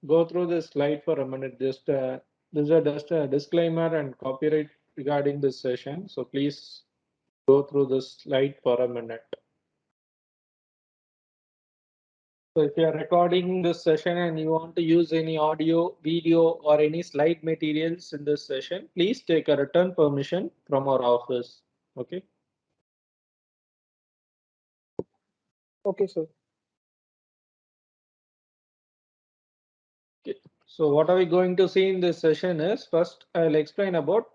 go through this slide for a minute. Just this is just a disclaimer and copyright regarding this session. So please go through this slide for a minute. So if you are recording this session and you want to use any audio, video, or any slide materials in this session, please take a return permission from our office. Okay. Okay, sir. Okay. So what are we going to see in this session is first I'll explain about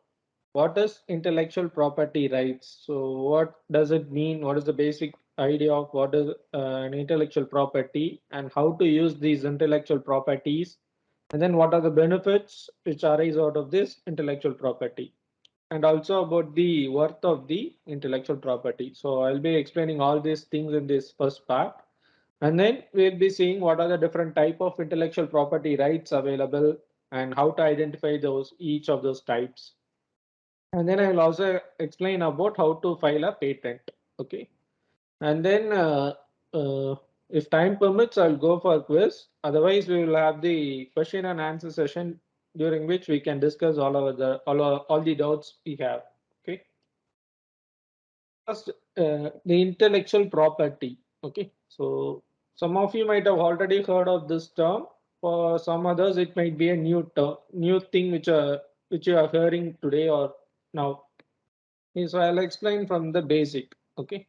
what is intellectual property rights. So what does it mean? What is the basic idea of what is an intellectual property and how to use these intellectual properties? And then what are the benefits which arise out of this intellectual property? And also about the worth of the intellectual property. So I'll be explaining all these things in this first part. And then we'll be seeing what are the different type of intellectual property rights available and how to identify those each of those types. And then I will also explain about how to file a patent. Okay. And then if time permits, I'll go for a quiz. Otherwise, we will have the question and answer session during which we can discuss all the doubts we have. Okay. First, the intellectual property. Okay. So some of you might have already heard of this term. For some others, it might be a new term, new thing which you are hearing today or now. So I'll explain from the basic. Okay.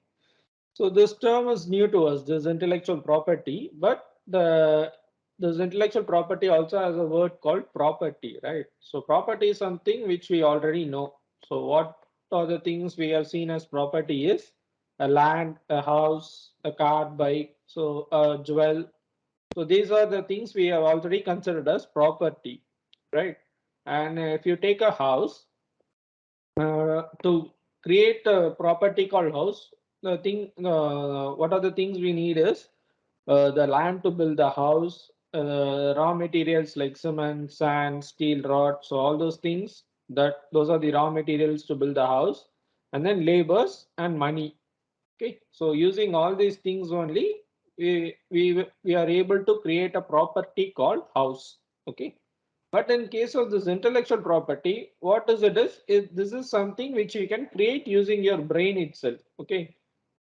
So this term is new to us, this intellectual property, but this intellectual property also has a word called property, right? So property is something which we already know. So what are the things we have seen as property is a land, a house, a car, bike, so a jewel. So these are the things we have already considered as property, right? And if you take a house, to create a property called house, what are the things we need is the land to build the house, raw materials like cement, sand, steel, rod. So all those things those are the raw materials to build the house, and then labors and money. Okay, so using all these things only, we are able to create a property called house. Okay. But in case of this intellectual property, what is it is this is something which you can create using your brain itself. Okay.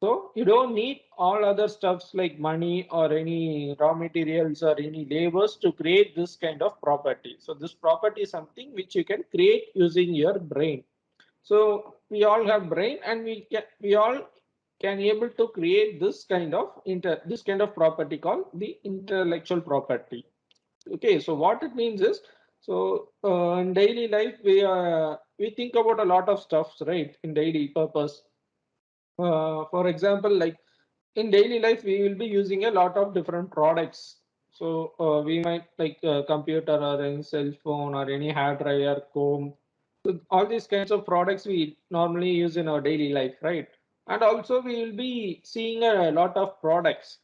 So you don't need all other stuffs like money or any raw materials or any labors to create this kind of property. So this property is something which you can create using your brain. So we all have brain and we all can able to create this kind of property called the intellectual property. Okay, so what it means is, so in daily life we think about a lot of stuffs, right? In daily purpose. For example, like in daily life, we will be using a lot of different products. So we might like a computer or a cell phone or any hair dryer, comb. So all these kinds of products we normally use in our daily life, right? And also we will be seeing a lot of products.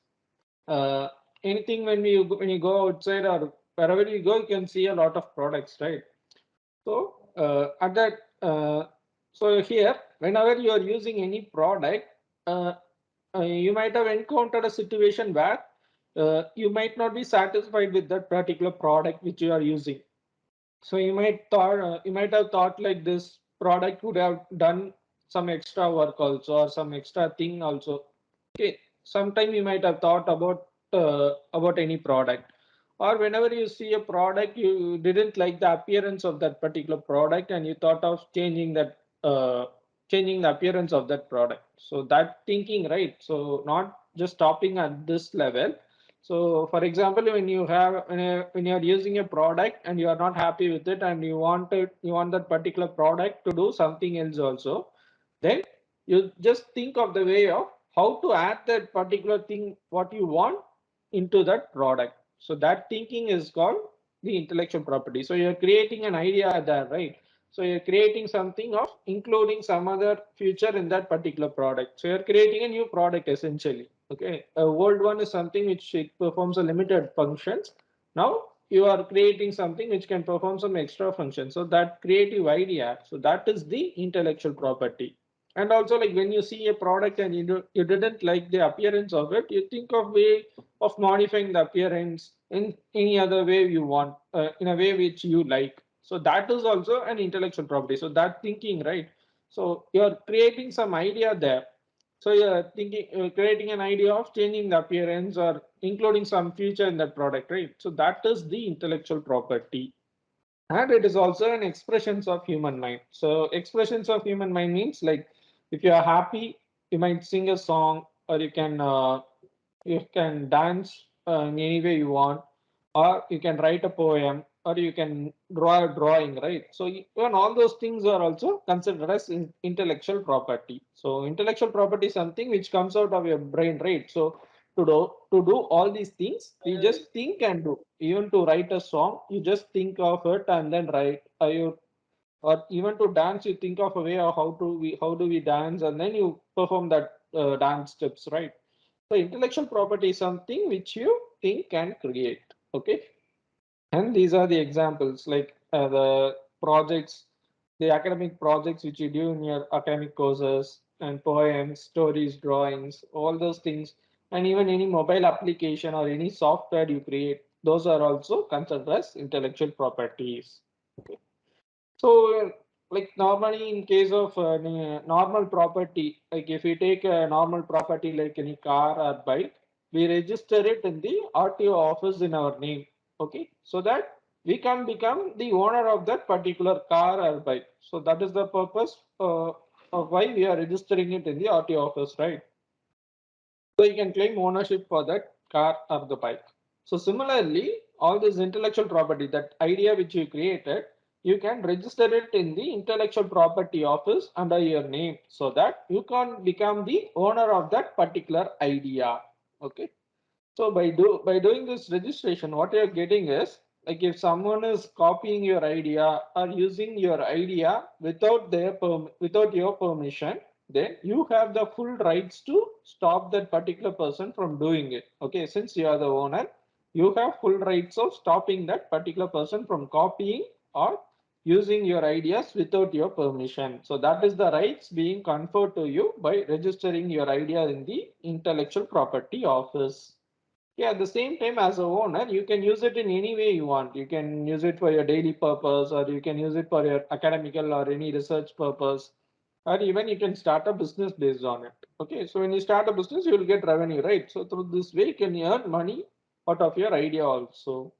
Uh, Anything when you go outside or wherever you go, you can see a lot of products, right? So at that, so here, whenever you are using any product, uh, you might have encountered a situation where you might not be satisfied with that particular product which you are using. So you might have thought like this product would have done some extra work also or some extra thing also. Okay, sometime you might have thought about any product, or whenever you see a product you didn't like the appearance of that particular product and you thought of changing the appearance of that product. So that thinking, right? So not just stopping at this level. So for example, when you're using a product and you are not happy with it and you want that particular product to do something else also, then you just think of the way of how to add that particular thing what you want into that product. So that thinking is called the intellectual property. So you're creating an idea there, right? So you're creating something of including some other feature in that particular product. So you're creating a new product essentially. Okay, a old one is something which it performs a limited functions. Now you are creating something which can perform some extra function. So that creative idea, so that is the intellectual property. And also, like when you see a product and you didn't like the appearance of it, you think of way of modifying the appearance in any other way you want, in a way which you like. So that is also an intellectual property. So that thinking, right? So you're creating some idea there. So you're thinking, creating an idea of changing the appearance or including some feature in that product, right? So that is the intellectual property. And it is also an expressions of human mind. So expressions of human mind means like if you are happy, you might sing a song, or you can dance in any way you want, or you can write a poem, or you can draw a drawing, right? So even all those things are also considered as intellectual property. So intellectual property is something which comes out of your brain, right? So to do all these things, you just think and do. Even to write a song, you just think of it and then write. Or even to dance, you think of a way of how do we dance, and then you perform that dance steps, right? So intellectual property is something which you think and create. Okay. And these are the examples, like the projects, the academic projects which you do in your academic courses, and poems, stories, drawings, all those things, and even any mobile application or any software you create, those are also considered as intellectual properties. Okay. So, like normally in case of any normal property, like if we take a normal property like any car or bike, we register it in the RTO office in our name. Okay, so that we can become the owner of that particular car or bike. So that is the purpose of why we are registering it in the RTO office, right? So you can claim ownership for that car or the bike. So similarly, all this intellectual property, that idea which you created, you can register it in the intellectual property office under your name, so that you can become the owner of that particular idea. Okay. So by doing this registration, what you're getting is, like if someone is copying your idea or using your idea without your permission, then you have the full rights to stop that particular person from doing it. Okay, since you are the owner, you have full rights of stopping that particular person from copying or using your ideas without your permission. So that is the rights being conferred to you by registering your idea in the intellectual property office. Yeah, at the same time, as a owner, you can use it in any way you want. You can use it for your daily purpose, or you can use it for your academical or any research purpose, or even you can start a business based on it. Okay, so when you start a business, you will get revenue, right? So through this way, you can earn money out of your idea also.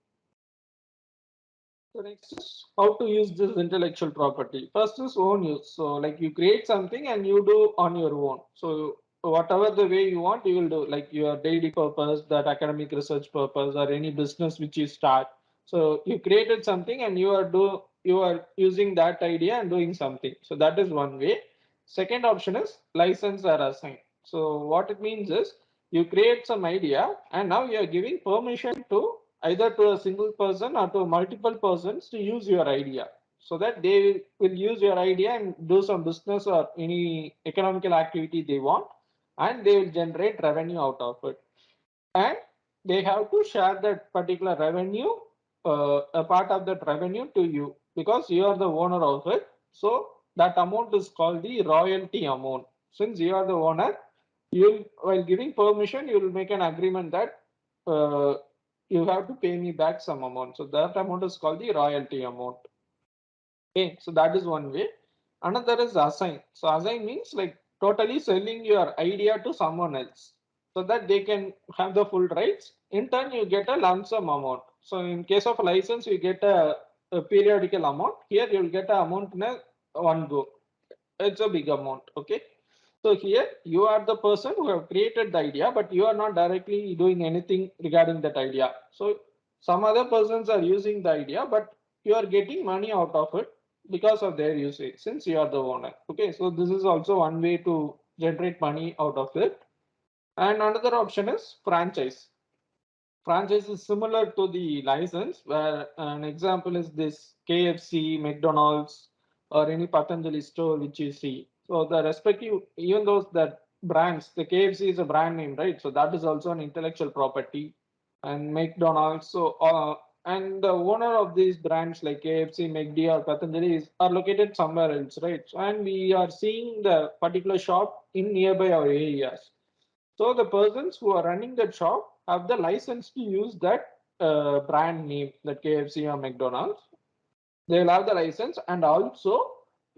So next is how to use this intellectual property. First is own use. So like you create something and you do on your own. So whatever the way you want, you will do, like your daily purpose, that academic research purpose, or any business which you start. So you created something and you are using that idea and doing something. So that is one way. Second option is license or assign. So what it means is you create some idea and now you are giving permission to either to a single person or to multiple persons to use your idea, so that they will use your idea and do some business or any economical activity they want, and they will generate revenue out of it, and they have to share that particular revenue, a part of that revenue to you, because you are the owner of it. So that amount is called the royalty amount. Since you are the owner, you, while giving permission, you will make an agreement that uh, you have to pay me back some amount. So that amount is called the royalty amount. Okay, so that is one way. Another is assign. So assign means like totally selling your idea to someone else, so that they can have the full rights. In turn, you get a lump sum amount. So in case of a license, you get a periodical amount. Here you'll get an amount in a one go. It's a big amount. Okay. So here you are the person who have created the idea, but you are not directly doing anything regarding that idea. So some other persons are using the idea, but you are getting money out of it because of their usage, since you are the owner. Okay, so this is also one way to generate money out of it. And another option is franchise. Franchise is similar to the license, where an example is this KFC, McDonald's, or any Patanjali store which you see. So the respective, even those that brands, the KFC is a brand name, right? So that is also an intellectual property, and McDonald's. So and the owner of these brands like KFC, McD, or Patanjali are located somewhere else, right? And we are seeing the particular shop in nearby our areas. So the persons who are running that shop have the license to use that brand name, that KFC or McDonald's. They will have the license, and also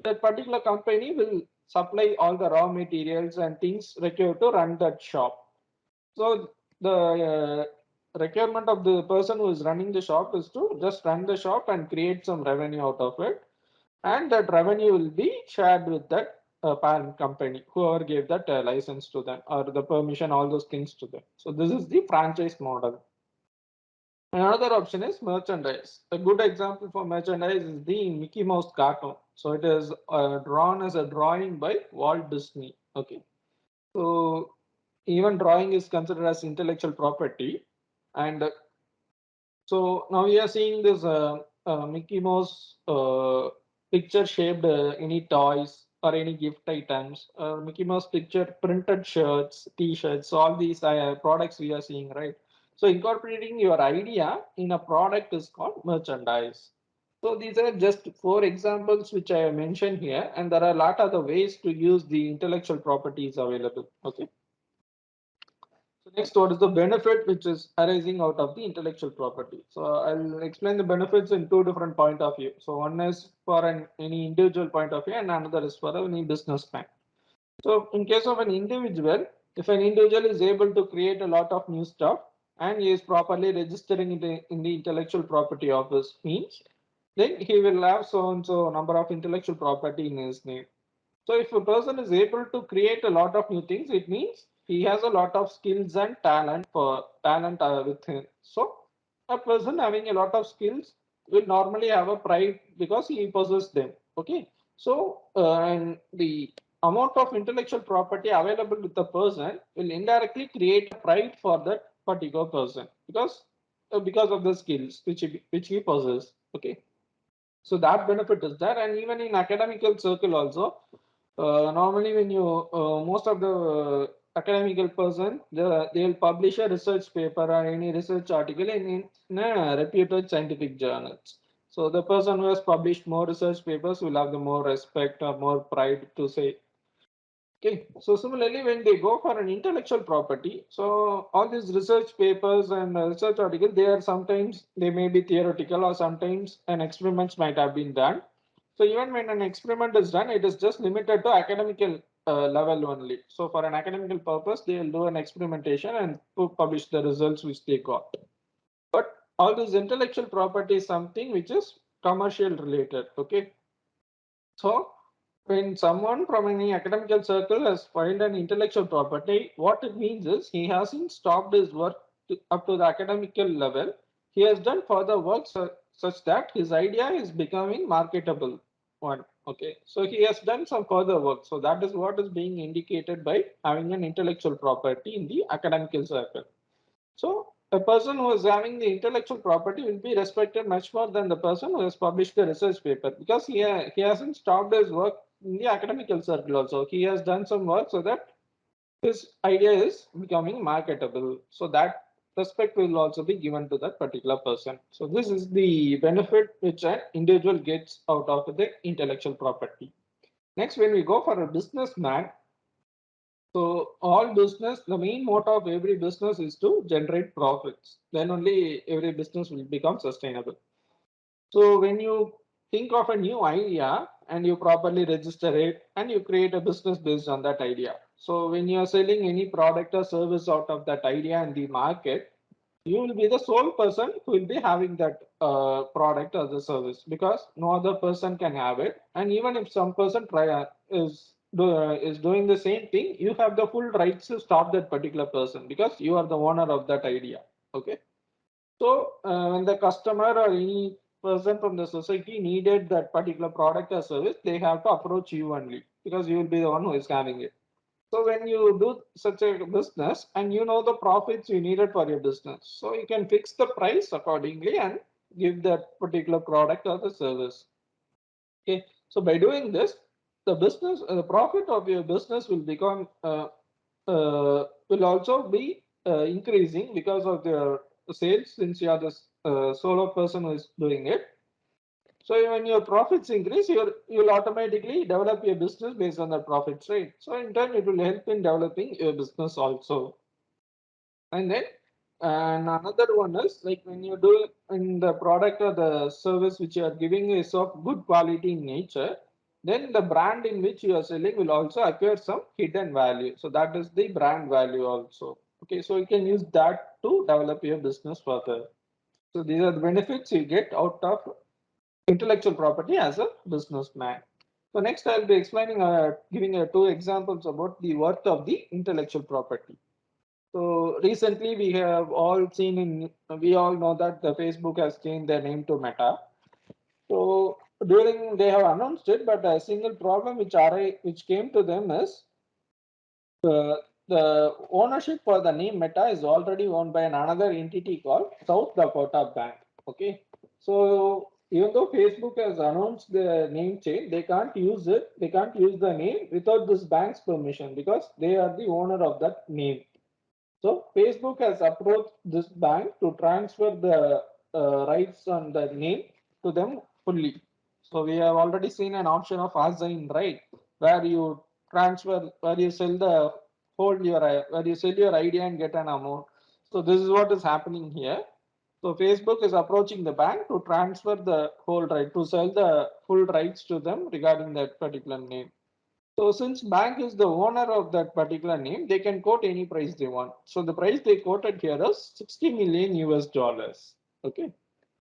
that particular company will supply all the raw materials and things required to run that shop. So the requirement of the person who is running the shop is to just run the shop and create some revenue out of it, and that revenue will be shared with that parent company, whoever gave that license to them or the permission, all those things to them. So this is the franchise model. Another option is merchandise. A good example for merchandise is the Mickey Mouse cartoon. So it is drawn as a drawing by Walt Disney. Okay. So even drawing is considered as intellectual property. And so now we are seeing this Mickey Mouse picture shaped any toys or any gift items, Mickey Mouse picture printed shirts, t-shirts, all these products we are seeing, right? So incorporating your idea in a product is called merchandise. So these are just four examples which I have mentioned here, and there are a lot of the ways to use the intellectual properties available. Okay. So next, what is the benefit which is arising out of the intellectual property? So I'll explain the benefits in two different point of view. So one is for any individual point of view, and another is for any businessman. So in case of an individual, if an individual is able to create a lot of new stuff and he is properly registering it in the intellectual property office, means then he will have so and so number of intellectual property in his name. So if a person is able to create a lot of new things, it means he has a lot of skills and talent with him. So a person having a lot of skills will normally have a pride because he possesses them. Okay. So and the amount of intellectual property available with the person will indirectly create a pride for that particular person because of the skills which he possesses. Okay. So that benefit is there, and even in academical circle also, normally when you most of the academical person they'll publish a research paper or any research article in a reputed scientific journals. So the person who has published more research papers will have the more respect or more pride to say. Okay, so similarly, when they go for an intellectual property, so all these research papers and research articles, they are sometimes they may be theoretical or sometimes an experiments might have been done. So even when an experiment is done, it is just limited to academical level only. So for an academical purpose, they will do an experimentation and publish the results which they got. But all this intellectual property is something which is commercial related. Okay, so when someone from any academical circle has filed an intellectual property, what it means is he hasn't stopped his work up to the academical level. He has done further work such that his idea is becoming marketable one. Okay, so he has done some further work. So that is what is being indicated by having an intellectual property in the academical circle. So a person who is having the intellectual property will be respected much more than the person who has published the research paper, because he hasn't stopped his work in the academical circle also. He has done some work so that his idea is becoming marketable. So that respect will also be given to that particular person. So this is the benefit which an individual gets out of the intellectual property. Next, when we go for a businessman, so all business, the main motto of every business is to generate profits. Then only every business will become sustainable. So when you think of a new idea and you properly register it and you create a business based on that idea. So when you are selling any product or service out of that idea in the market, you will be the sole person who will be having that product or the service, because no other person can have it. And even if some person is doing the same thing, you have the full rights to stop that particular person because you are the owner of that idea. Okay. So when the customer or any person from the society needed that particular product or service, they have to approach you only because you will be the one who is having it. So when you do such a business and you know the profits you needed for your business, so you can fix the price accordingly and give that particular product or the service. Okay. So by doing this, the profit of your business will become will also be increasing because of the sales, since you are the solo person who is doing it. So when your profits increase, you'll automatically develop your business based on the profits, right? So in turn, it will help in developing your business also. And then and another one is like when you do in the product or the service which you are giving is of good quality in nature, then the brand in which you are selling will also acquire some hidden value. So that is the brand value also. Okay, so you can use that to develop your business further. So these are the benefits you get out of intellectual property as a businessman. So next I'll be explaining, giving two examples about the worth of the intellectual property. So recently we have all seen we all know that the Facebook has changed their name to Meta. So during they have announced it, but a single problem which came to them is the ownership for the name Meta is already owned by another entity called South Dakota Bank. Okay, so even though Facebook has announced the name change, they can't use it. They can't use the name without this bank's permission because they are the owner of that name. So Facebook has approached this bank to transfer the rights on the name to them fully. So we have already seen an option of assign right, where you transfer, where you sell the hold your, where you sell your idea and get an amount. So this is what is happening here. So Facebook is approaching the bank to transfer the whole right, to sell the full rights to them regarding that particular name. So since bank is the owner of that particular name, they can quote any price they want. So the price they quoted here is 60 million US dollars. Okay.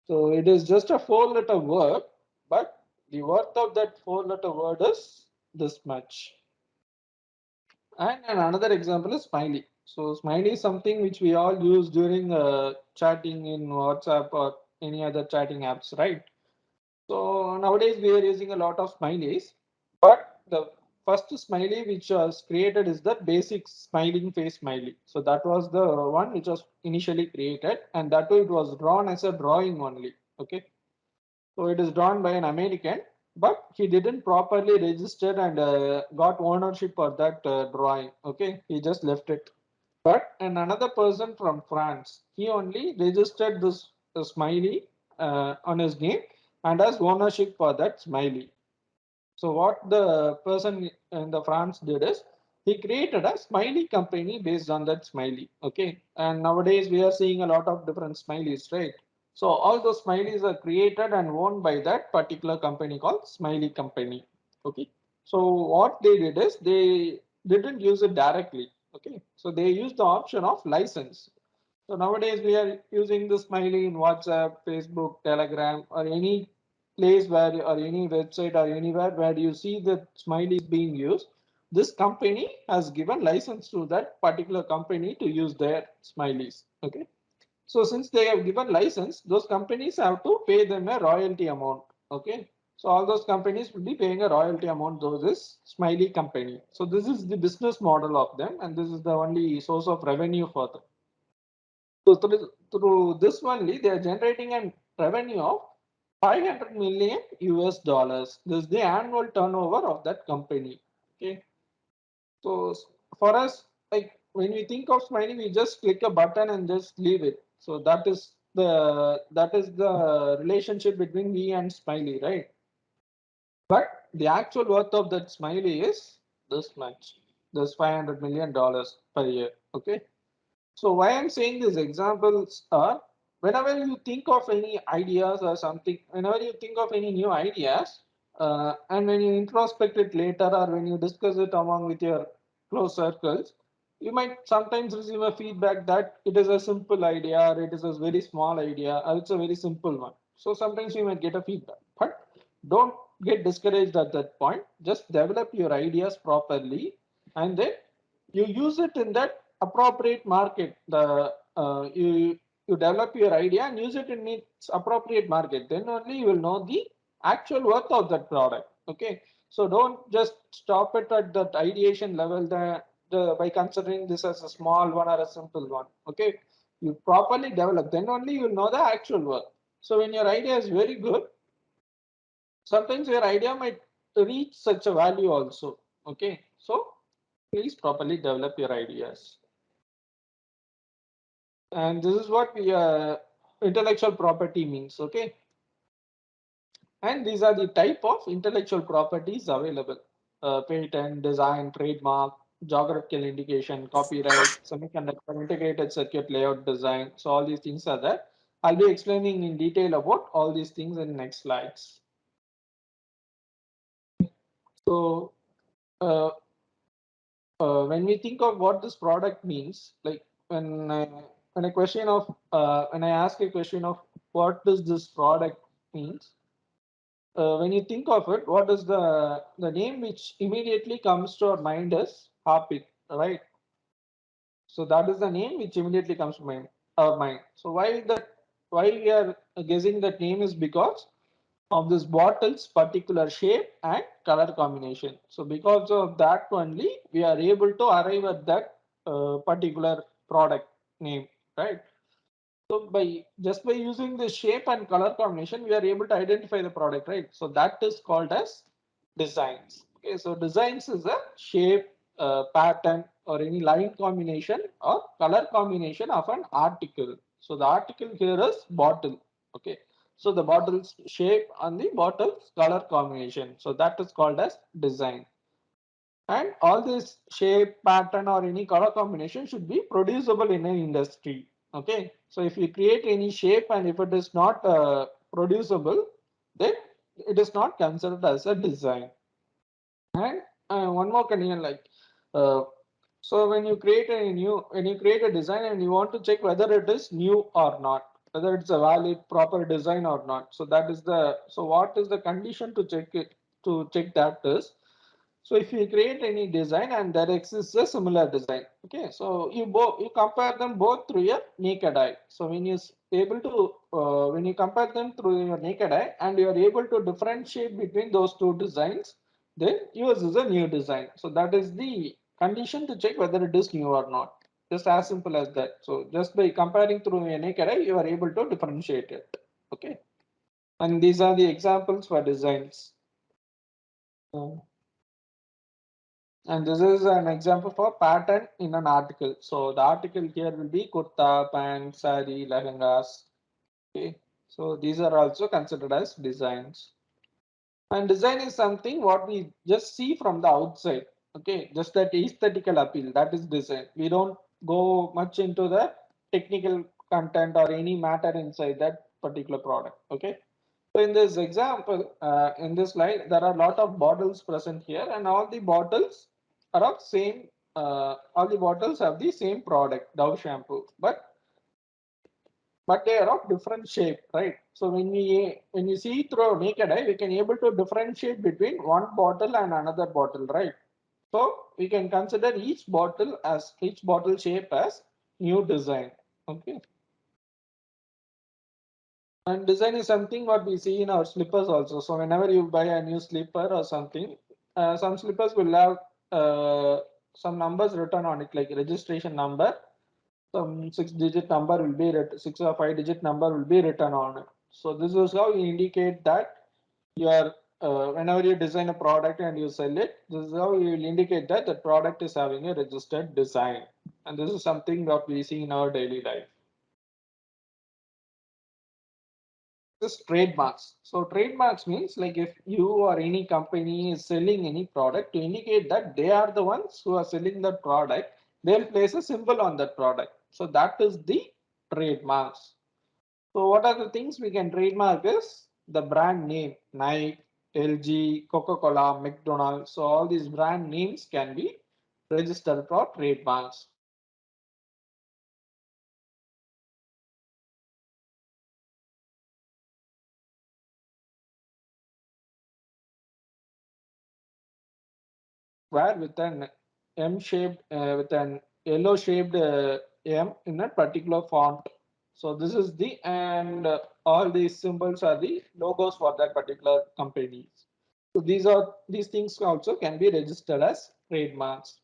So it is just a 4-letter word, but the worth of that 4-letter word is this much. And another example is Smiley. So Smiley is something which we all use during chatting in WhatsApp or any other chatting apps, right? So nowadays we are using a lot of smileys, but the first smiley which was created is the basic smiling face smiley. So that was the one which was initially created, and that too it was drawn as a drawing only. Okay, so it is drawn by an American, but he didn't properly register and got ownership for that drawing. Okay, he just left it. But and another person from France, he only registered this smiley on his name and has ownership for that smiley. So what the person in the France did is he created a smiley company based on that smiley. Okay, and nowadays we are seeing a lot of different smileys, right? So all those smileys are created and owned by that particular company called Smiley Company. Okay, so what they did is they didn't use it directly. Okay, so they used the option of license. So nowadays we are using the smiley in WhatsApp, Facebook, Telegram, or any place where or any website or anywhere where you see the smiley is being used. This company has given license to that particular company to use their smileys. Okay. So since they have given license, those companies have to pay them a royalty amount. Okay. So all those companies will be paying a royalty amount to this smiley company. So this is the business model of them, and this is the only source of revenue for them. So through this only, they are generating a revenue of 500 million US dollars. This is the annual turnover of that company. Okay. So for us, like when we think of Smiley, we just click a button and just leave it. So that is the relationship between me and Smiley, right? But the actual worth of that Smiley is this much. This $500 million per year. Okay. So why I'm saying these examples are whenever you think of any ideas or something, whenever you think of any new ideas, and when you introspect it later or when you discuss it among with your close circles, you might sometimes receive a feedback that it is a simple idea or it is a very small idea or it's a very simple one. So sometimes you might get a feedback, but don't get discouraged at that point. Just develop your ideas properly and then you use it in that appropriate market. You develop your idea and use it in its appropriate market. Then only you will know the actual worth of that product. Okay, so don't just stop it at that ideation level. By considering this as a small one or a simple one. Okay, you properly develop. Then only you will know the actual worth. So when your idea is very good, sometimes your idea might reach such a value also. Okay, so please properly develop your ideas. And this is what we intellectual property means. Okay. And these are the type of intellectual properties available. Patent, design, trademark, geographical indication, copyright, semiconductor, integrated circuit layout design. So all these things are there. I'll be explaining in detail about all these things in next slides. So uh, when we think of what this product means, like when a question of when I ask a question of what does this product means, when you think of it, what is the name which immediately comes to our mind is Harpic, right? So that is the name which immediately comes to our mind. So why we are guessing that name is because of this bottle's particular shape and color combination. So because of that only we are able to arrive at that particular product name, right? So by just by using the shape and color combination, we are able to identify the product, right? So that is called as designs. Okay, so designs is a shape, pattern, or any line combination or color combination of an article. So the article here is bottle. Okay, so the bottle's shape and the bottle's color combination. So that is called as design. And all this shape, pattern, or any color combination should be producible in an industry. Okay, so if you create any shape and if it is not producible, then it is not considered as a design. And one more condition, like uh, so when you create a design and you want to check whether it is new or not, whether it's a valid proper design or not. So that is so what is the condition to check it, to check that is, so if you create any design and there exists a similar design, okay, so you compare them both through your naked eye. So when you able to when you compare them through your naked eye and you are able to differentiate between those two designs, then yours is a new design. So that is the condition to check whether it is new or not. Just as simple as that. So just by comparing through your naked eye, you are able to differentiate it. Okay, and these are the examples for designs. And this is an example for pattern in an article. So the article here will be kurta, pant, sari, lehengas. Okay. So these are also considered as designs. And design is something what we just see from the outside. Okay. Just that aesthetical appeal. That is design. We don't go much into the technical content or any matter inside that particular product. Okay. So in this example, in this slide, there are a lot of bottles present here, and all the bottles are of same. All the bottles have the same product, Dove shampoo, but they are of different shape, right? So when you see through a naked eye, we can able to differentiate between one bottle and another bottle, right? So we can consider each bottle shape as new design. Okay. And design is something what we see in our slippers also. So whenever you buy a new slipper or something, some slippers will have some numbers written on it, like registration number. Some six-digit number will be 6 or 5-digit number will be written on it. So this is how you indicate that you are whenever you design a product and you sell it. This is how you will indicate that the product is having a registered design, and this is something that we see in our daily life. This trademarks. So trademarks means like if you or any company is selling any product, to indicate that they are the ones who are selling that product, they'll place a symbol on that product. So that is the trademarks. So what are the things we can trademark is the brand name, Nike, LG, Coca-Cola, McDonald's. So all these brand names can be registered for trademarks. Square with an M shaped with an yellow shaped M in a particular font. So this is the and all these symbols are the logos for that particular companies. So these things also can be registered as trademarks.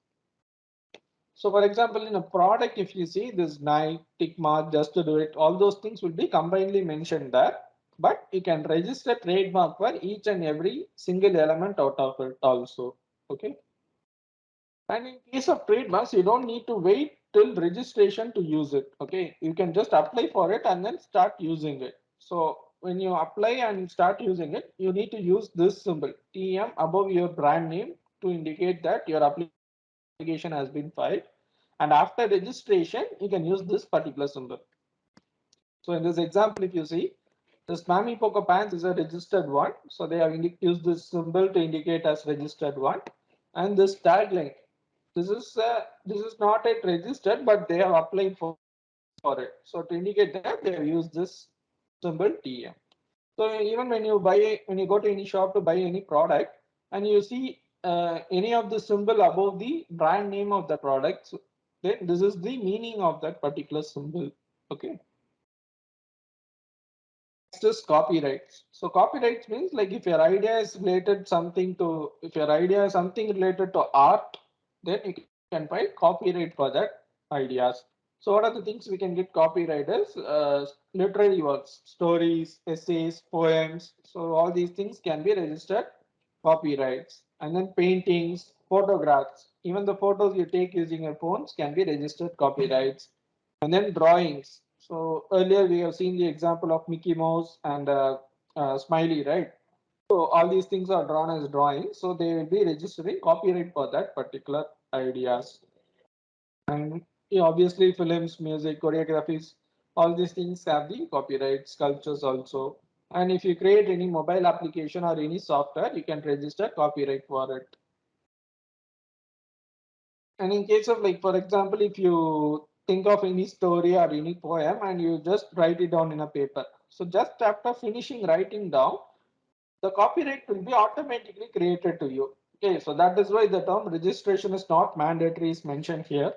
So for example, in a product, if you see this Nike, tick mark, just to do it, all those things will be combinedly mentioned there. But you can register trademark for each and every single element out of it also. Okay. And in case of trademarks, you don't need to wait till registration to use it. Okay, you can just apply for it and then start using it. So when you apply and start using it, you need to use this symbol TM above your brand name to indicate that your application has been filed. And after registration, you can use this particular symbol. So in this example, if you see, the Spammy Poker Pants is a registered one. So they have used this symbol to indicate as registered one. And this tagline, this is not yet registered, but they have applied for it. So to indicate that, they have used this symbol TM. So even when you go to any shop to buy any product and you see any of the symbol above the brand name of the product, so then this is the meaning of that particular symbol. Okay. Next is copyrights. So copyrights means like if your idea is related something to, if your idea is something related to art, then you can file copyright for that ideas. So what are the things we can get copyright is literary works, stories, essays, poems. So all these things can be registered copyrights. And then paintings, photographs, even the photos you take using your phones can be registered copyrights. And then drawings. So earlier we have seen the example of Mickey Mouse and Smiley, right? So all these things are drawn as drawings. So they will be registering copyright for that particular ideas. And yeah, obviously films, music, choreographies, all these things have the copyright, sculptures also. And if you create any mobile application or any software, you can register copyright for it. And in case of like, for example, if you think of any story or any poem and you just write it down in a paper. So just after finishing writing down, the copyright will be automatically created to you. Okay, so that is why the term registration is not mandatory is mentioned here.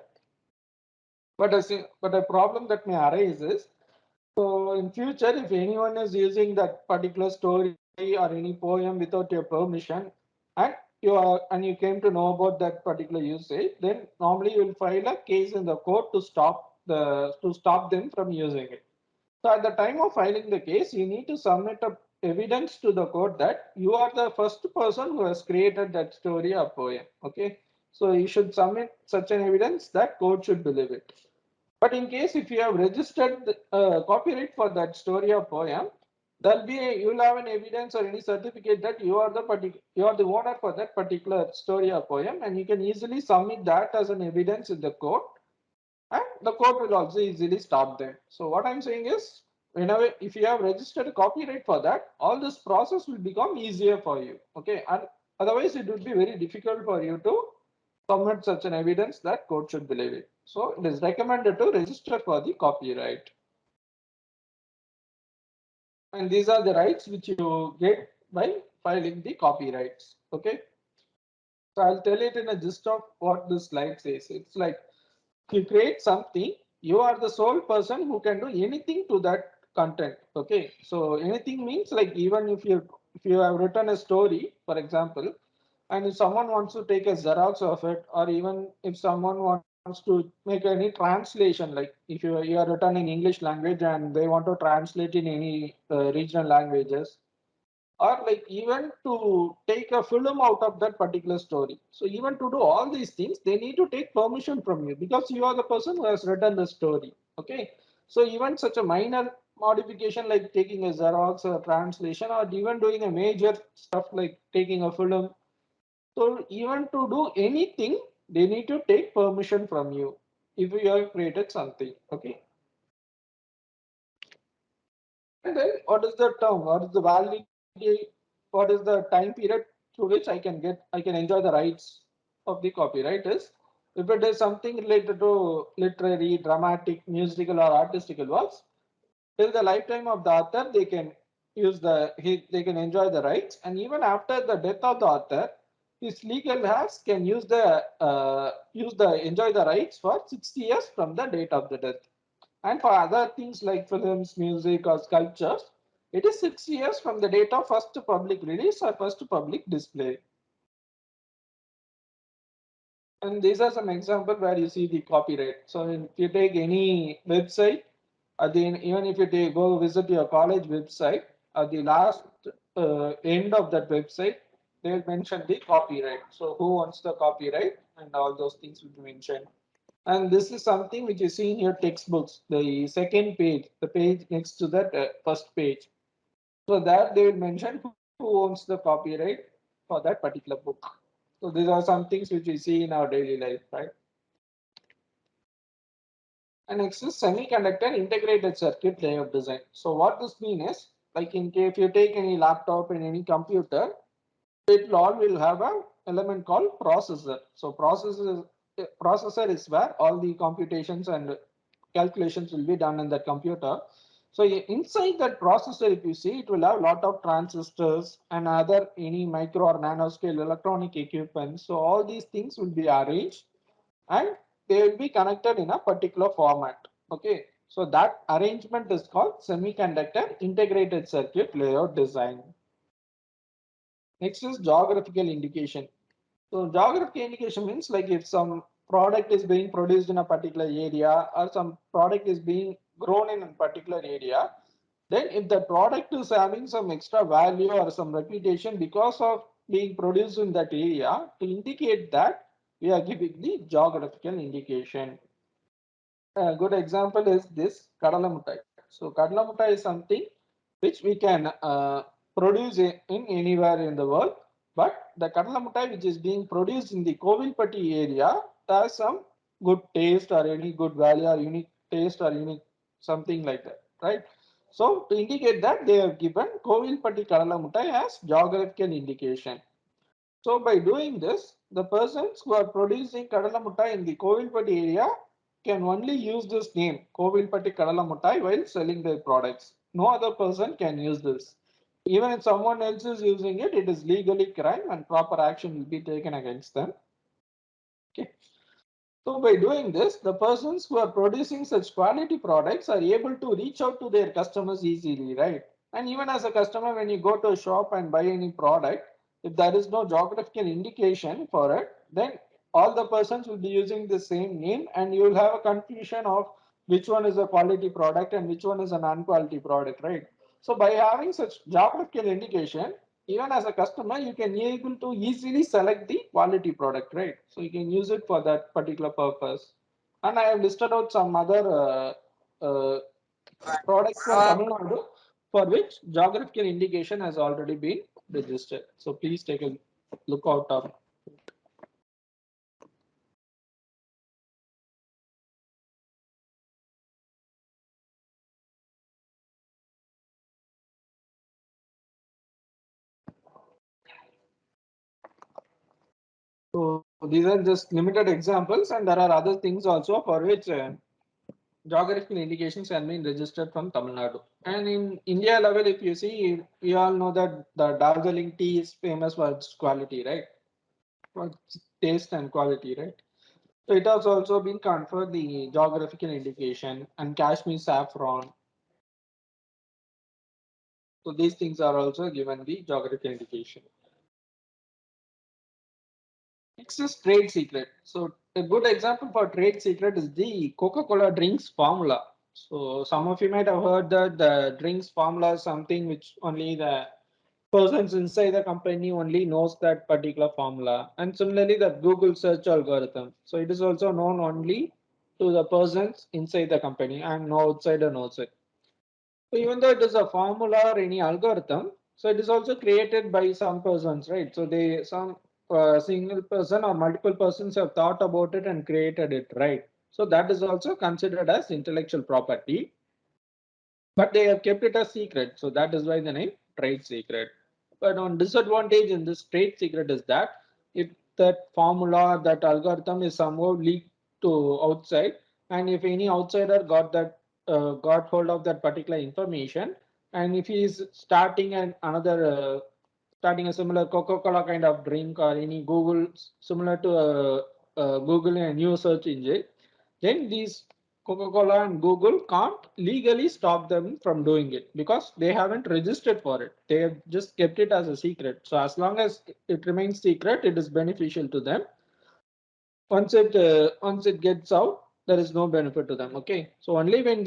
But a problem that may arise is, so in future, if anyone is using that particular story or any poem without your permission, and you came to know about that particular usage, then normally you will file a case in the court to stop them from using it. So at the time of filing the case, you need to submit a evidence to the court that you are the first person who has created that story or poem. Okay, so you should submit such an evidence that court should believe it. But in case if you have registered the copyright for that story or poem, you will have an evidence or any certificate that you are the owner for that particular story or poem, and you can easily submit that as an evidence in the court, and the court will also easily stop them. So what I'm saying is, whenever if you have registered a copyright for that, all this process will become easier for you. Okay, and otherwise it would be very difficult for you to submit such an evidence that court should believe it. So it is recommended to register for the copyright. And these are the rights which you get by filing the copyrights. Okay. So I'll tell it in a gist of what this slide says. It's like you create something, you are the sole person who can do anything to that content. Okay. So anything means like even if you have written a story, for example, and if someone wants to take a Xerox of it, or even if someone wants to make any translation, like if you are written in English language and they want to translate in any regional languages, or like even to take a film out of that particular story. So even to do all these things, they need to take permission from you because you are the person who has written the story. Okay. So even such a minor modification like taking a Xerox or translation, or even doing a major stuff like taking a film, so even to do anything, they need to take permission from you if you have created something. Okay. And then what is the term? What is the validity? What is the time period through which I can enjoy the rights of the copyright is, if it is something related to literary, dramatic, musical or artistical works, till the lifetime of the author, they can enjoy the rights, and even after the death of the author, his legal heirs can use the enjoy the rights for 60 years from the date of the death. And for other things like films, music, or sculptures, it is 6 years from the date of first public release or first public display. And these are some examples where you see the copyright. So if you take any website, then even if go visit your college website, at the last end of that website, they will mention the copyright. So who owns the copyright and all those things will be mentioned. And this is something which you see in your textbooks, the second page, the page next to that first page. So that they will mention who owns the copyright for that particular book. So these are some things which we see in our daily life, right? And next is semiconductor integrated circuit layout design. So what this means is, like in case if you take any laptop and any computer, it all will have a element called processor. So processor is where all the computations and calculations will be done in that computer. So inside that processor, if you see, it will have a lot of transistors and other any micro or nanoscale electronic equipment. So all these things will be arranged and they will be connected in a particular format. Okay, so that arrangement is called semiconductor integrated circuit layout design. Next is geographical indication. So geographical indication means like if some product is being produced in a particular area or some product is being grown in a particular area, then if the product is having some extra value or some reputation because of being produced in that area, to indicate that we are giving the geographical indication. A good example is this kadala muttai. So kadala muttai is something which we can produce in anywhere in the world. But the kadala muttai which is being produced in the Kovilpatti area has some good taste or any good value or unique taste or unique something like that, right? So to indicate that they have given Kovilpatti kadala muttai as geographical indication. So by doing this, the persons who are producing Kadala Muttai in the Kovilpatti area can only use this name, Kovilpatti Kadala Muttai, while selling their products. No other person can use this. Even if someone else is using it, it is legally crime and proper action will be taken against them. Okay. So by doing this, the persons who are producing such quality products are able to reach out to their customers easily, right? And even as a customer, when you go to a shop and buy any product, if there is no geographical indication for it, then all the persons will be using the same name and you will have a confusion of which one is a quality product and which one is an unquality product, right? So by having such geographical indication, even as a customer, you can be able to easily select the quality product, right? So you can use it for that particular purpose. And I have listed out some other products from Tamil Nadu for which geographical indication has already been registered. So please take a look out of. So these are just limited examples, and there are other things also for which geographical indications have been registered from Tamil Nadu. And in India level, if you see, we all know that the Darjeeling tea is famous for its quality, right? For its taste and quality, right? So it has also been conferred the geographical indication and Kashmir saffron. So these things are also given the geographical indication. Next is trade secret. So a good example for trade secret is the Coca-Cola drinks formula. So some of you might have heard that the drinks formula is something which only the persons inside the company only knows that particular formula. And similarly, the Google search algorithm. So it is also known only to the persons inside the company and no outsider knows it. So even though it is a formula or any algorithm, so it is also created by some persons, right? So they some single person or multiple persons have thought about it and created it, right? So that is also considered as intellectual property, but they have kept it a secret. So that is why the name trade secret. But one disadvantage in this trade secret is that if that formula, that algorithm is somehow leaked to outside, and if any outsider got hold of that particular information, and if he is starting a similar Coca-Cola kind of drink or any Google similar to Google and a new search engine, then these Coca-Cola and Google can't legally stop them from doing it because they haven't registered for it. They have just kept it as a secret. So as long as it remains secret, it is beneficial to them. Once it gets out, there is no benefit to them. Okay. So only when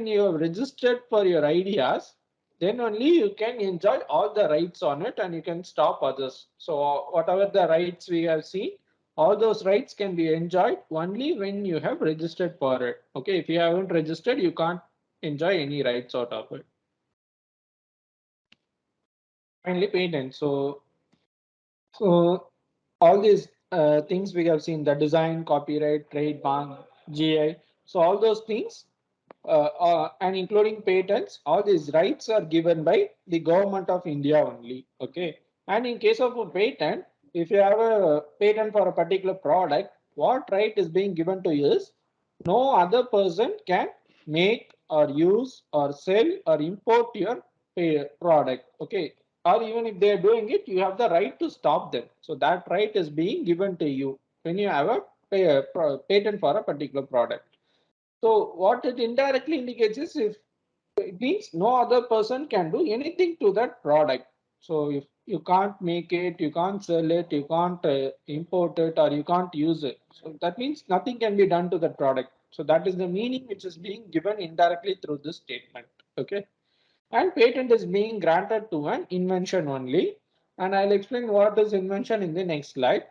you have registered for your ideas, then only you can enjoy all the rights on it and you can stop others. So whatever the rights we have seen, all those rights can be enjoyed only when you have registered for it. Okay, if you haven't registered, you can't enjoy any rights out of it. Finally, patent. So all these things we have seen, the design, copyright, trademark, GI. So all those things and including patents, all these rights are given by the government of India only. Okay. And in case of a patent, if you have a patent for a particular product, what right is being given to you is no other person can make or use or sell or import your product. Okay. Or even if they are doing it, you have the right to stop them. So that right is being given to you when you have a patent for a particular product. So what it indirectly indicates is if it means no other person can do anything to that product. So if you can't make it, you can't sell it, you can't import it, or you can't use it. So that means nothing can be done to that product. So that is the meaning which is being given indirectly through this statement. Okay. And patent is being granted to an invention only. And I'll explain what is invention in the next slide.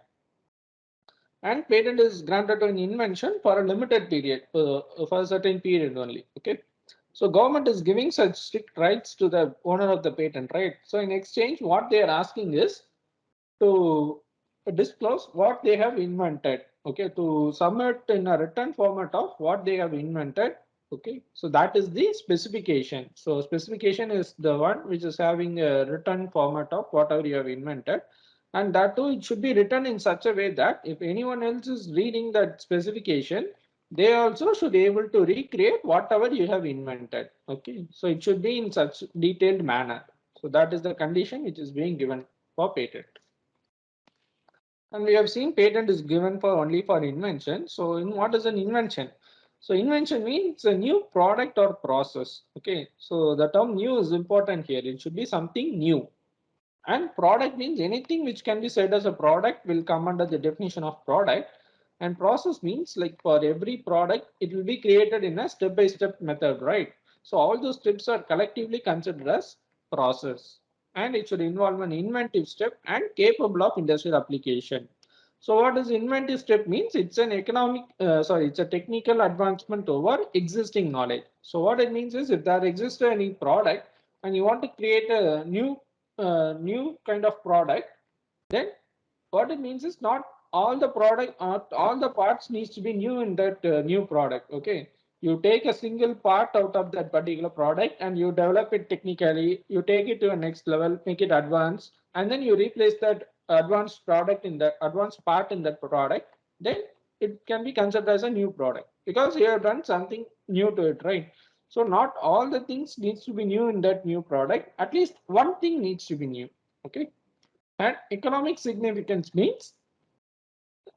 And patent is granted to an invention for a limited period, for a certain period only. Okay. So government is giving such strict rights to the owner of the patent, right? So in exchange, what they are asking is to disclose what they have invented. Okay, to submit in a written format of what they have invented. Okay, so that is the specification. So specification is the one which is having a written format of whatever you have invented. And that too, it should be written in such a way that if anyone else is reading that specification, they also should be able to recreate whatever you have invented. Okay, so it should be in such detailed manner. So that is the condition which is being given for patent. And we have seen patent is given for only for invention. So in what is an invention? So invention means a new product or process. Okay, so the term new is important here. It should be something new. And product means anything which can be said as a product will come under the definition of product. And process means like for every product, it will be created in a step-by-step method, right? So all those steps are collectively considered as process. And it should involve an inventive step and capable of industrial application. So what does inventive step means? It's an it's a technical advancement over existing knowledge. So what it means is if there exists any product and you want to create a new kind of product, then what it means is not all the product, all the parts needs to be new in that new product. Okay, you take a single part out of that particular product and you develop it technically, you take it to a next level, make it advanced, and then you replace that advanced product in that advanced part in that product, then it can be considered as a new product because you have done something new to it, right? So not all the things needs to be new in that new product, at least one thing needs to be new. Okay. And economic significance means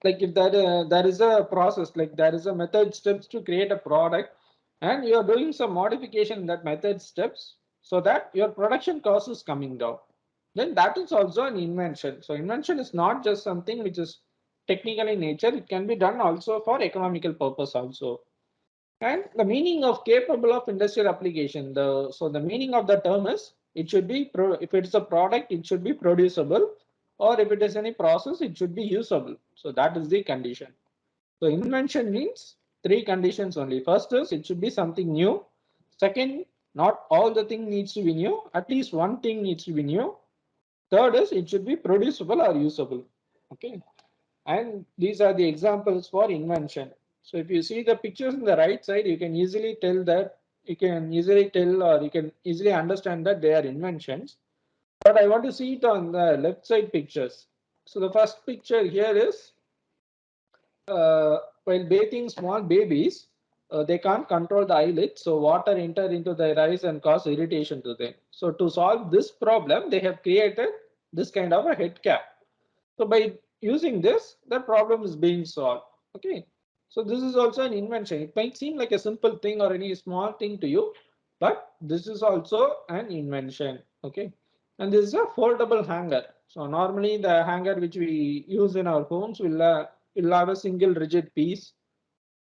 like if there is a process, like there is a method steps to create a product, and you are doing some modification in that method steps so that your production cost is coming down, then that is also an invention. So invention is not just something which is technical in nature, it can be done also for economical purpose also. And the meaning of capable of industrial application. The meaning of the term is it should be if it's a product, it should be producible, or if it is any process, it should be usable. So that is the condition. So invention means three conditions only. First is it should be something new. Second, not all the thing needs to be new. At least one thing needs to be new. Third is it should be producible or usable. Okay. And these are the examples for invention. So if you see the pictures on the right side, you can easily tell or you can easily understand that they are inventions. But I want to see it on the left side pictures. So the first picture here is while bathing small babies, they can't control the eyelids, so water enter into their eyes and cause irritation to them. So to solve this problem, they have created this kind of a head cap. So by using this, the problem is being solved. Okay. So this is also an invention. It might seem like a simple thing or any small thing to you, but this is also an invention. Okay. And this is a foldable hanger. So normally the hanger which we use in our homes will have a single rigid piece,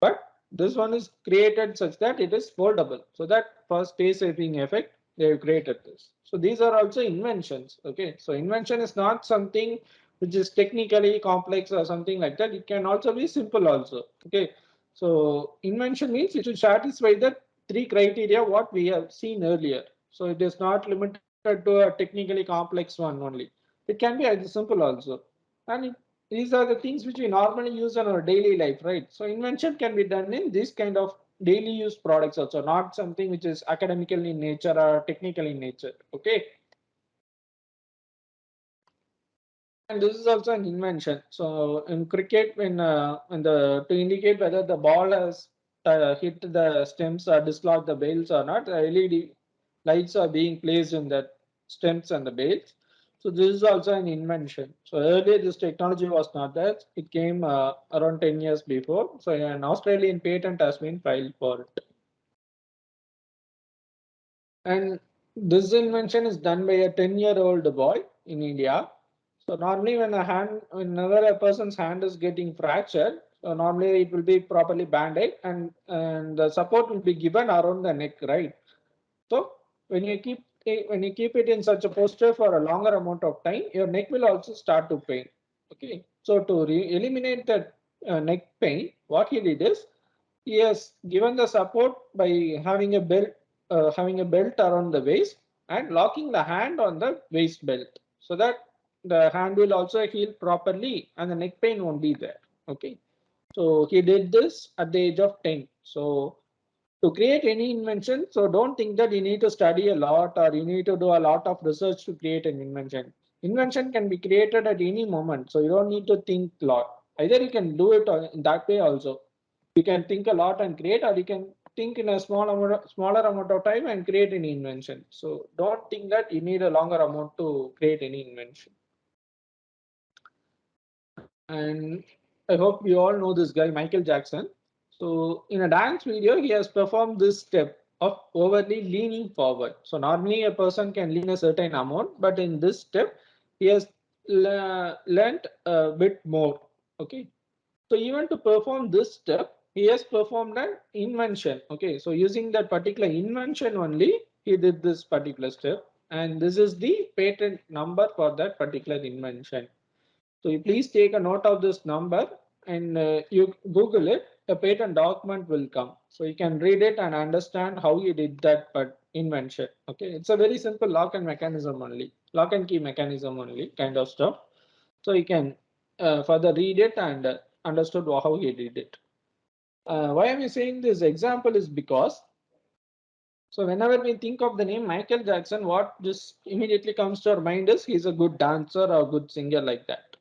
but this one is created such that it is foldable. So that for space saving effect, they have created this. So these are also inventions. Okay. So invention is not something which is technically complex or something like that. It can also be simple also. Okay, so invention means it should satisfy the three criteria what we have seen earlier. So it is not limited to a technically complex one only. It can be as simple also. And these are the things which we normally use in our daily life, right? So invention can be done in this kind of daily use products also, not something which is academical in nature or technical in nature. Okay. And this is also an invention. So in cricket, when the to indicate whether the ball has hit the stems or dislodged the bails or not, the LED lights are being placed in the stems and the bails. So this is also an invention. So earlier this technology was not there. It came around 10 years before. So an Australian patent has been filed for it. And this invention is done by a 10-year-old boy in India. So normally whenever a person's hand is getting fractured, so normally it will be properly banded and the support will be given around the neck, right? So when you keep it in such a posture for a longer amount of time, your neck will also start to pain. Okay. So to eliminate that neck pain, what he did is he has given the support by having a belt around the waist and locking the hand on the waist belt, so that the hand will also heal properly and the neck pain won't be there. Okay. So he did this at the age of 10. So to create any invention, so don't think that you need to study a lot or you need to do a lot of research to create an invention. Invention can be created at any moment, so you don't need to think a lot. Either you can do it in that way also. You can think a lot and create, or you can think in a smaller amount of time and create an invention. So don't think that you need a longer amount to create any invention. And I hope you all know this guy, Michael Jackson. So in a dance video, he has performed this step of overly leaning forward. So normally a person can lean a certain amount, but in this step, he has learned a bit more. Okay. So even to perform this step, he has performed an invention. Okay. So using that particular invention only, he did this particular step. And this is the patent number for that particular invention. So you please take a note of this number and you Google it, a patent document will come. So you can read it and understand how you did that but invention. Okay, it's a very simple lock and mechanism only, lock and key mechanism only kind of stuff. So you can further read it and understood how he did it. Why am I saying this example is because so whenever we think of the name Michael Jackson, what just immediately comes to our mind is he's a good dancer or a good singer like that.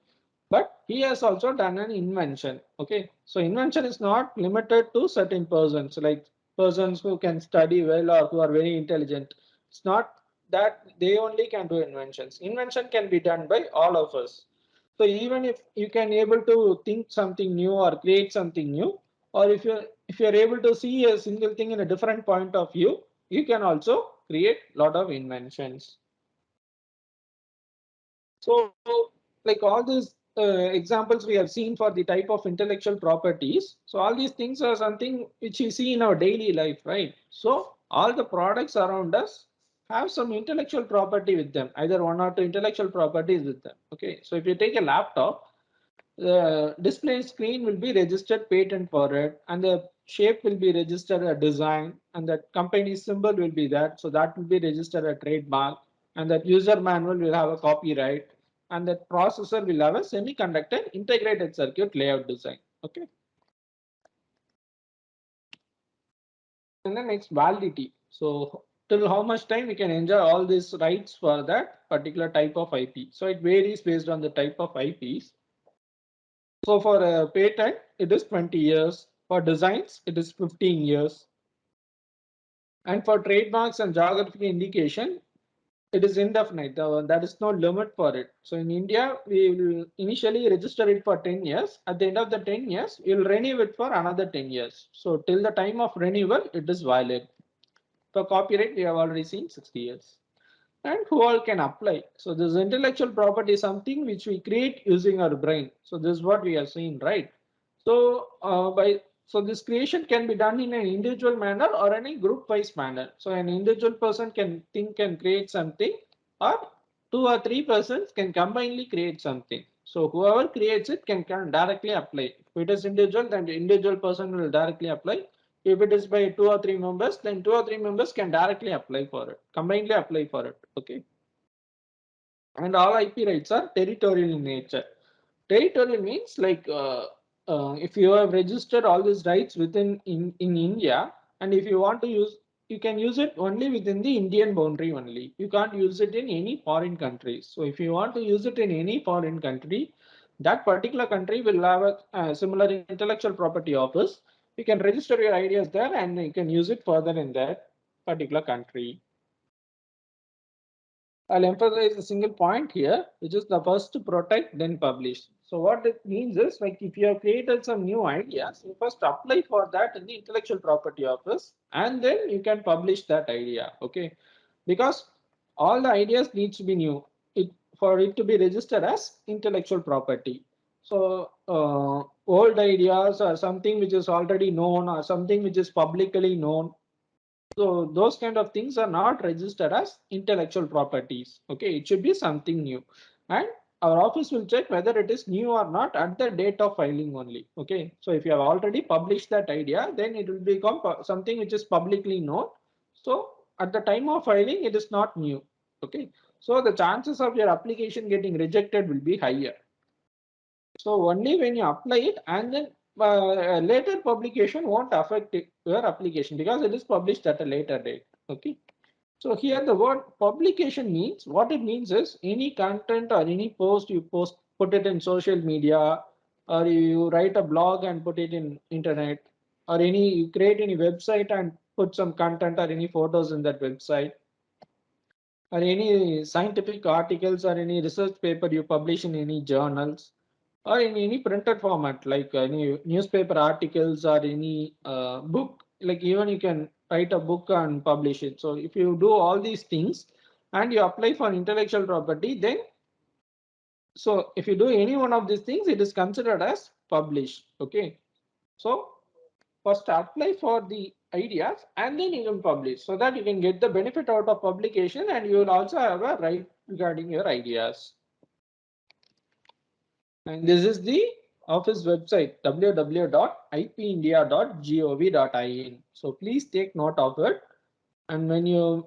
But he has also done an invention. Okay, so invention is not limited to certain persons, like persons who can study well or who are very intelligent. It's not that they only can do inventions. Invention can be done by all of us. So even if you can able to think something new or create something new, or if you're able to see a single thing in a different point of view, you can also create a lot of inventions. So, like all these examples we have seen for the type of intellectual properties. So, all these things are something which we see in our daily life, right? So, all the products around us have some intellectual property with them, either one or two intellectual properties with them. Okay, so if you take a laptop, the display screen will be registered patent for it, and the shape will be registered a design, and the company symbol will be that, so that will be registered a trademark, and that user manual will have a copyright, and that processor will have a semiconductor integrated circuit layout design. Okay, and the next validity. So till how much time we can enjoy all these rights for that particular type of IP. So it varies based on the type of IPs. So for a patent, it is 20 years. For designs, it is 15 years. And for trademarks and geographical indication, it is indefinite. There is no limit for it. So in India, we will initially register it for 10 years. At the end of the 10 years, we will renew it for another 10 years. So till the time of renewal, it is valid. For copyright, we have already seen 60 years. And who all can apply? So this intellectual property is something which we create using our brain. So this is what we have seen, right? So so this creation can be done in an individual manner or in a group-wise manner. So an individual person can think and create something, or two or three persons can combinedly create something. So whoever creates it can directly apply. If it is individual, then the individual person will directly apply. If it is by 2 or 3 members, then 2 or 3 members can directly apply for it, combinedly apply for it. Okay. And all IP rights are territorial in nature. Territorial means like if you have registered all these rights in India, and if you want to use, you can use it only within the Indian boundary only. You can't use it in any foreign countries. So if you want to use it in any foreign country, that particular country will have a similar intellectual property office. You can register your ideas there and you can use it further in that particular country. I'll emphasize a single point here, which is the first to protect, then publish. So what it means is, like, if you have created some new ideas, you first apply for that in the intellectual property office, and then you can publish that idea. Okay, because all the ideas needs to be new. For it to be registered as intellectual property. So old ideas or something which is already known or something which is publicly known, so those kind of things are not registered as intellectual properties. Okay, it should be something new. And our office will check whether it is new or not at the date of filing only. Okay, so if you have already published that idea, then it will become something which is publicly known. So at the time of filing, it is not new. Okay, so the chances of your application getting rejected will be higher. So only when you apply it, and then later publication won't affect your application because it is published at a later date. Okay. So here the word publication means, what it means is any content or any post you post, put it in social media, or you write a blog and put it in internet, or any you create any website and put some content or any photos in that website, or any scientific articles or any research paper you publish in any journals, or in any printed format like any newspaper articles or any book, like even you can write a book and publish it. So if you do all these things and you apply for intellectual property, then so if you do any one of these things, it is considered as published. Okay, so first apply for the ideas and then you can publish, so that you can get the benefit out of publication and you will also have a right regarding your ideas. And this is the office website www.ipindia.gov.in. So please take note of it. And when you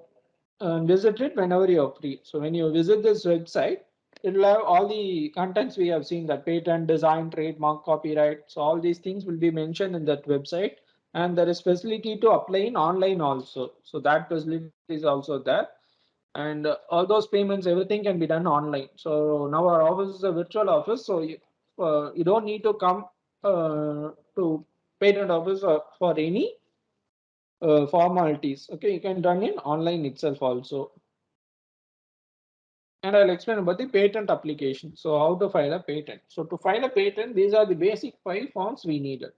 visit it whenever you're free. So when you visit this website, it will have all the contents we have seen, that patent, design, trademark, copyright. So all these things will be mentioned in that website. And there is facility to apply in online also. So that facility is also there. And all those payments, everything can be done online. So now our office is a virtual office. So you don't need to come to patent office for any formalities. Okay, you can done in online itself also. And I'll explain about the patent application. So how to file a patent. So to file a patent, these are the basic 5 forms we needed.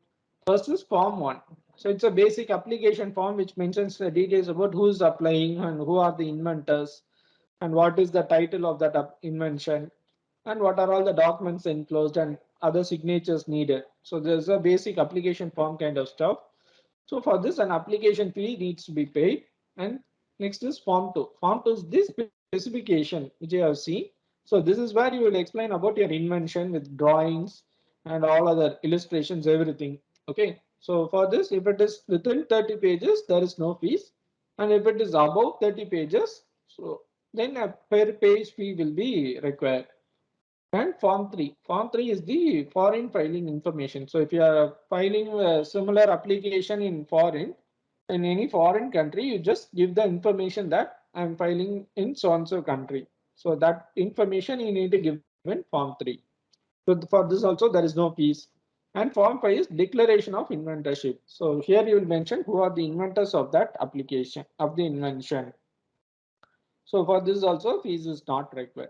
First is form 1. So it's a basic application form which mentions the details about who's applying and who are the inventors and what is the title of that invention and what are all the documents enclosed and other signatures needed. So there's a basic application form kind of stuff. So for this, an application fee needs to be paid. And next is form 2. Form 2 is this specification which you have seen. So this is where you will explain about your invention with drawings and all other illustrations, everything. Okay. So for this, if it is within 30 pages, there is no fees. And if it is above 30 pages, so then a per page fee will be required. And form 3. Form 3 is the foreign filing information. So if you are filing a similar application in any foreign country, you just give the information that I'm filing in so and so country. So that information you need to give in form 3. So for this also there is no fees. And form 5 is declaration of inventorship. So here you will mention who are the inventors of that application of the invention. So for this also fees is not required.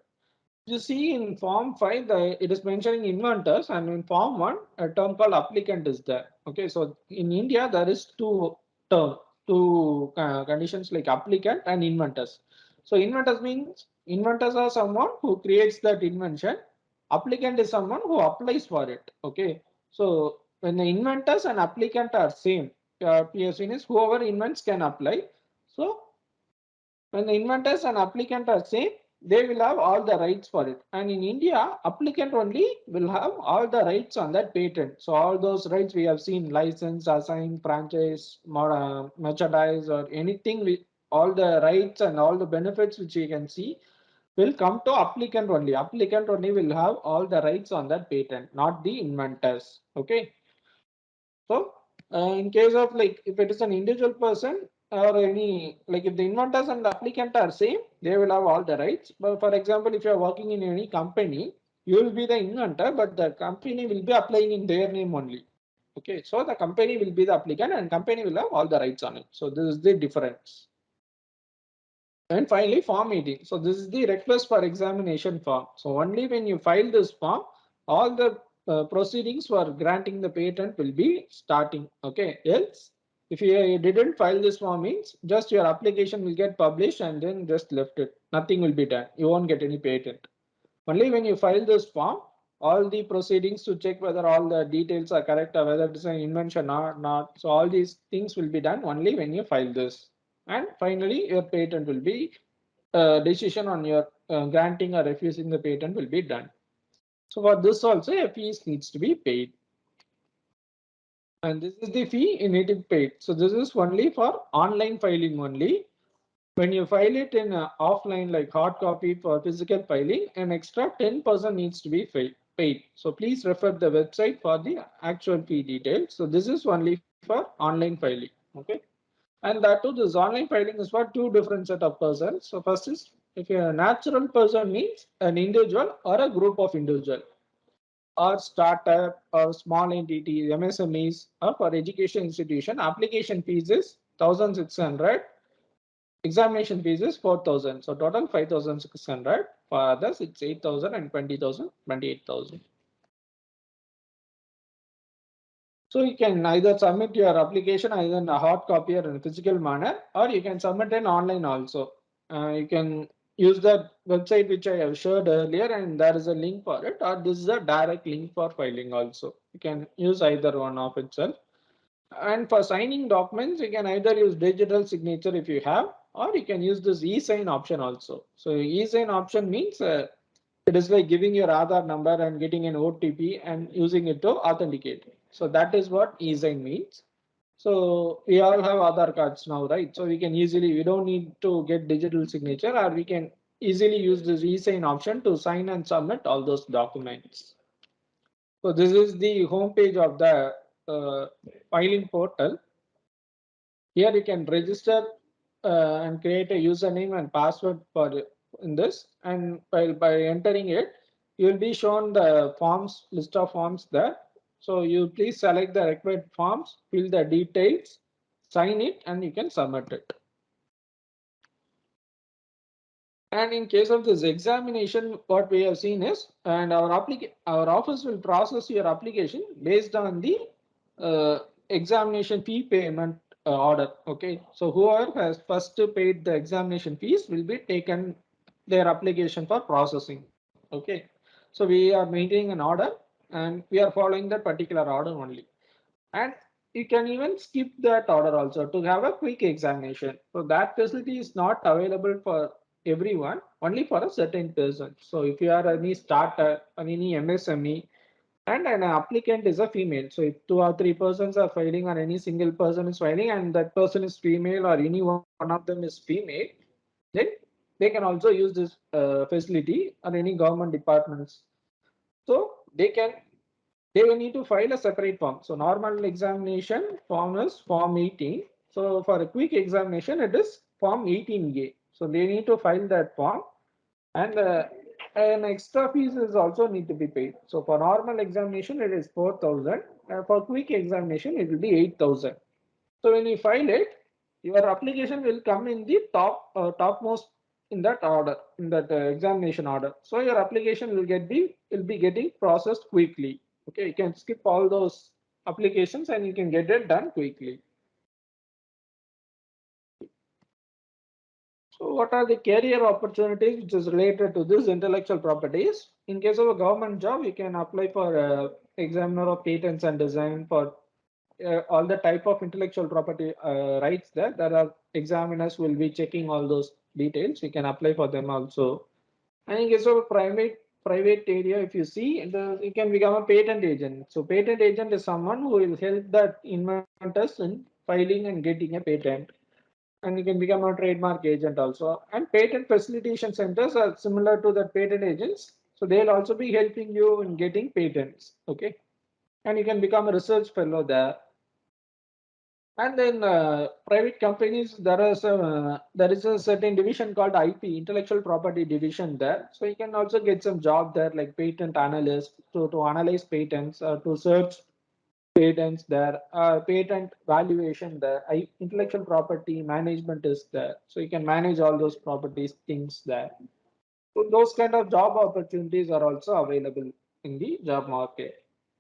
You see in form 5, it is mentioning inventors, and in form 1, a term called applicant is there. Okay, so in India, there is term, two conditions like applicant and inventors. So inventors means inventors are someone who creates that invention. Applicant is someone who applies for it. Okay, so when the inventors and applicant are same, PSN is whoever invents can apply. So when the inventors and applicant are same, they will have all the rights for it. And in India, applicant only will have all the rights on that patent. So all those rights we have seen, license, assign, franchise, merchandise, or anything with all the rights and all the benefits which you can see will come to applicant only. Applicant only will have all the rights on that patent, not the inventors. Okay. So in case of like if it is an individual person or any like if the inventors and the applicant are same, they will have all the rights. But for example, if you are working in any company, you will be the inventor, but the company will be applying in their name only. Okay, so the company will be the applicant and company will have all the rights on it. So this is the difference. And finally, Form 18. So this is the request for examination form. So only when you file this form, all the proceedings for granting the patent will be starting. Okay. Else, if you didn't file this form, means just your application will get published and then just left it. Nothing will be done. You won't get any patent. Only when you file this form, all the proceedings to check whether all the details are correct or whether it is an invention or not. So all these things will be done only when you file this. And finally, your patent will be decision on your granting or refusing the patent will be done. So for this also a fees needs to be paid. And this is the fee you need to pay. So this is only for online filing only. When you file it in offline like hard copy for physical filing, an extra 10% needs to be paid. So please refer the website for the actual fee details. So this is only for online filing. Okay. And that too, this online filing is for two different set of persons. So first is if you're a natural person means an individual or a group of individual or startup or small entity, MSMEs or for education institution, application fees is 1,600. Examination fees is 4,000. So total 5,600. For others, it's 8,000 and 20,000, 28,000. So you can either submit your application either in a hard copy or in a physical manner, or you can submit in online also. You can use the website which I have showed earlier, and there is a link for it, or this is a direct link for filing also. You can use either one of itself. And for signing documents, you can either use digital signature if you have, or you can use this e-sign option also. So e-sign option means it is like giving your Aadhaar number and getting an OTP and using it to authenticate. So that is what e-sign means. So we all have Aadhaar cards now, right? So we can easily, we don't need to get digital signature, or we can easily use this e-sign option to sign and submit all those documents. So this is the home page of the filing portal. Here you can register and create a username and password for in this, and by entering it, you will be shown the forms list of forms there. So you please select the required forms, fill the details, sign it, and you can submit it. And in case of this examination, what we have seen is, and our office will process your application based on the examination fee payment order. Okay, so whoever has first paid the examination fees will be taken their application for processing. Okay, so we are maintaining an order and we are following that particular order only. And you can even skip that order also to have a quick examination. So that facility is not available for everyone, only for a certain person. So if you are any starter or any MSME and an applicant is a female, so if two or three persons are filing or any single person is filing and that person is female or any one of them is female, then they can also use this facility or any government departments. So they will need to file a separate form. So normal examination form is form 18. So for a quick examination, it is form 18A. So they need to file that form, and an extra fees is also need to be paid. So for normal examination, it is 4,000. For quick examination, it will be 8,000. So when you file it, your application will come in the topmost in that order, in that examination order. So your application will be getting processed quickly. Okay, you can skip all those applications and you can get it done quickly. So what are the career opportunities which is related to this intellectual properties? In case of a government job, you can apply for examiner of patents and design for all the type of intellectual property rights there. There are examiners will be checking all those details. You can apply for them also. I think it's a private area. If you see, you can become a patent agent. So patent agent is someone who will help the inventors in filing and getting a patent. And you can become a trademark agent also. And patent facilitation centers are similar to the patent agents. So they'll also be helping you in getting patents. Okay. And you can become a research fellow there. And then private companies, there is a certain division called IP, intellectual property division there. So you can also get some job there, like patent analyst, to analyze patents, to search patents there, patent valuation there, intellectual property management is there. So you can manage all those properties things there. So those kind of job opportunities are also available in the job market.